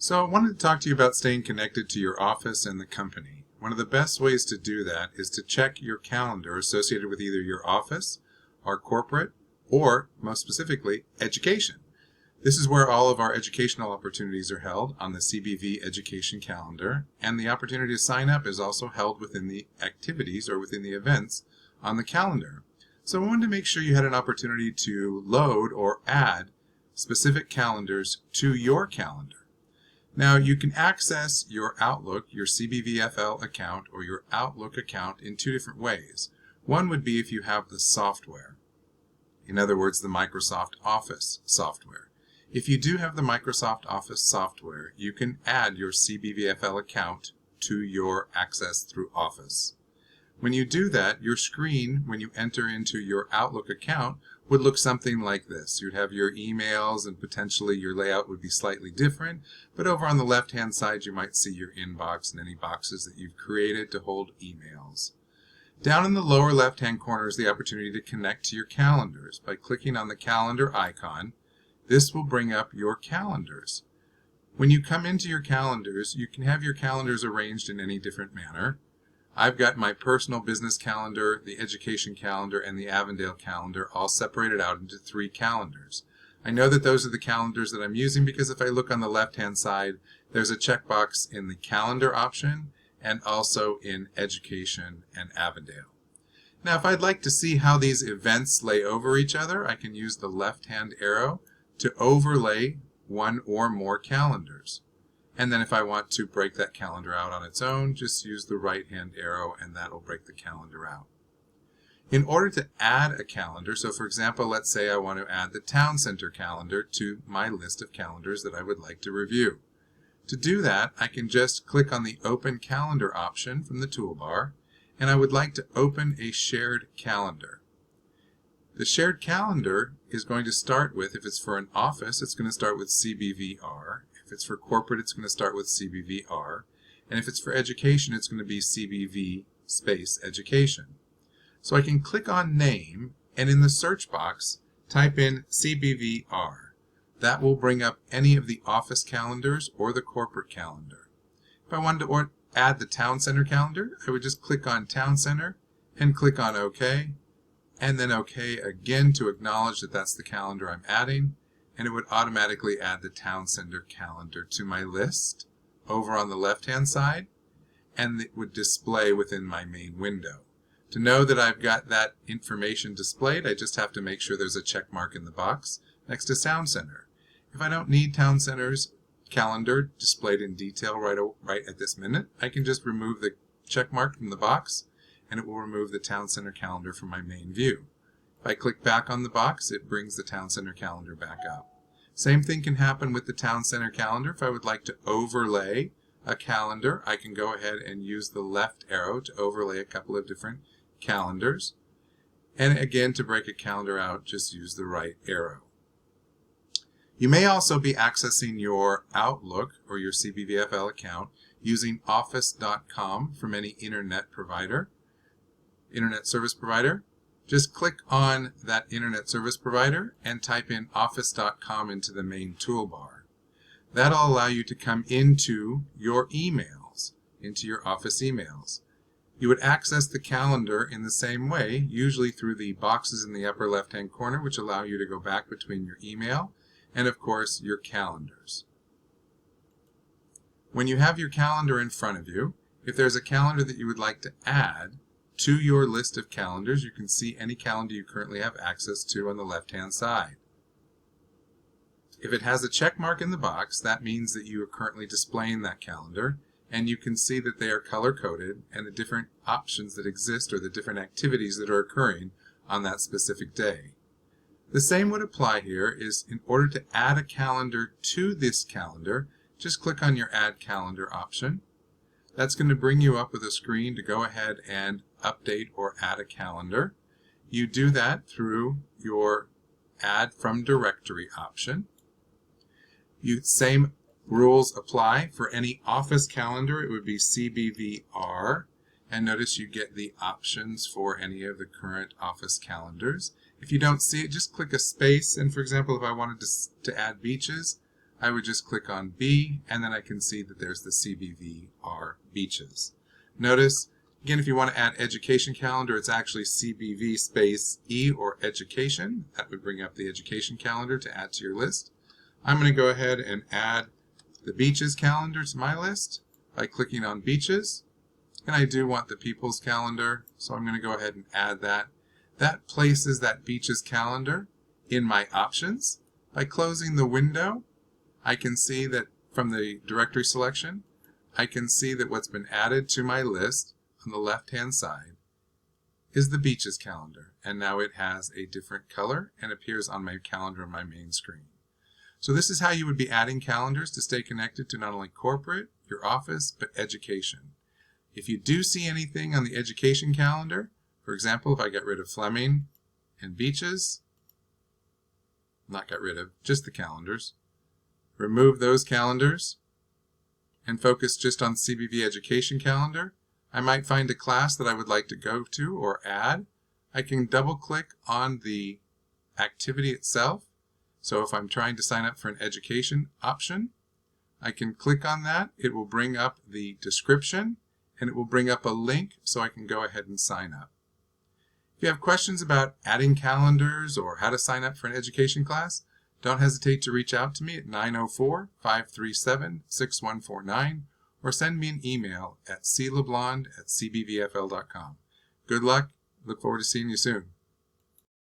So I wanted to talk to you about staying connected to your office and the company. One of the best ways to do that is to check your calendar associated with either your office or corporate or, most specifically, education. This is where all of our educational opportunities are held on the CBV education calendar, and the opportunity to sign up is also held within the activities or within the events on the calendar. So I wanted to make sure you had an opportunity to load or add specific calendars to your calendar. Now, you can access your Outlook, your CBVFL account, or your Outlook account in two different ways. One would be if you have the software. In other words, the Microsoft Office software. If you do have the Microsoft Office software, you can add your CBVFL account to your access through Office. When you do that, your screen, when you enter into your Outlook account, would look something like this. You'd have your emails and potentially your layout would be slightly different, but over on the left-hand side you might see your inbox and any boxes that you've created to hold emails. Down in the lower left-hand corner is the opportunity to connect to your calendars. By clicking on the calendar icon, this will bring up your calendars. When you come into your calendars, you can have your calendars arranged in any different manner. I've got my personal business calendar, the education calendar, and the Avondale calendar all separated out into 3 calendars. I know that those are the calendars that I'm using because if I look on the left-hand side, there's a checkbox in the calendar option and also in education and Avondale. Now, if I'd like to see how these events lay over each other, I can use the left-hand arrow to overlay one or more calendars. And then if I want to break that calendar out on its own, just use the right-hand arrow and that'll break the calendar out. In order to add a calendar, so for example, let's say I want to add the Town Center calendar to my list of calendars that I would like to review. To do that, I can just click on the Open Calendar option from the toolbar, and I would like to open a shared calendar. The shared calendar is going to start with, if it's for an office, it's going to start with CBVR. If it's for corporate, it's going to start with CBVR. And if it's for education, it's going to be CBV space education. So I can click on name and in the search box, type in CBVR. That will bring up any of the office calendars or the corporate calendar. If I wanted to add the Town Center calendar, I would just click on Town Center and click on OK. And then OK again to acknowledge that that's the calendar I'm adding. And it would automatically add the Town Center calendar to my list over on the left-hand side, and it would display within my main window. To know that I've got that information displayed, I just have to make sure there's a check mark in the box next to Town Center. If I don't need Town Center's calendar displayed in detail right at this minute, I can just remove the check mark from the box, and it will remove the Town Center calendar from my main view. If I click back on the box, it brings the Town Center calendar back up. Same thing can happen with the Town Center calendar. If I would like to overlay a calendar, I can go ahead and use the left arrow to overlay a couple of different calendars. And again, to break a calendar out, just use the right arrow. You may also be accessing your Outlook or your CBVFL account using office.com from any internet service provider. Just click on that internet service provider and type in office.com into the main toolbar. That'll allow you to come into your emails, into your Office emails. You would access the calendar in the same way, usually through the boxes in the upper left-hand corner, which allow you to go back between your email and, of course, your calendars. When you have your calendar in front of you, if there's a calendar that you would like to add to your list of calendars, you can see any calendar you currently have access to on the left-hand side. If it has a check mark in the box, that means that you are currently displaying that calendar, and you can see that they are color-coded and the different options that exist or the different activities that are occurring on that specific day. The same would apply here is in order to add a calendar to this calendar, just click on your Add Calendar option. That's going to bring you up with a screen to go ahead and update or add a calendar. You do that through your Add from Directory option. Same rules apply for any office calendar. It would be CBVR. And notice you get the options for any of the current office calendars. If you don't see it, just click a space. And for example, if I wanted to add beaches, I would just click on B, and then I can see that there's the CBVR Beaches. Notice, again, if you want to add education calendar, it's actually CBV space E or education. That would bring up the education calendar to add to your list. I'm going to go ahead and add the beaches calendar to my list by clicking on beaches. And I do want the people's calendar, so I'm going to go ahead and add that. That places that beaches calendar in my options. By closing the window, I can see that from the directory selection, I can see that what's been added to my list on the left-hand side is the beaches calendar. And now it has a different color and appears on my calendar on my main screen. So this is how you would be adding calendars to stay connected to not only corporate, your office, but education. If you do see anything on the education calendar, for example, if I get rid of Fleming and beaches, not got rid of, just the calendars, remove those calendars and focus just on CBV education calendar, I might find a class that I would like to go to or add. I can double click on the activity itself. So if I'm trying to sign up for an education option, I can click on that. It will bring up the description and it will bring up a link so I can go ahead and sign up. If you have questions about adding calendars or how to sign up for an education class, don't hesitate to reach out to me at 904-537-6149 or send me an email at cleblond@cbvfl.com. Good luck. Look forward to seeing you soon.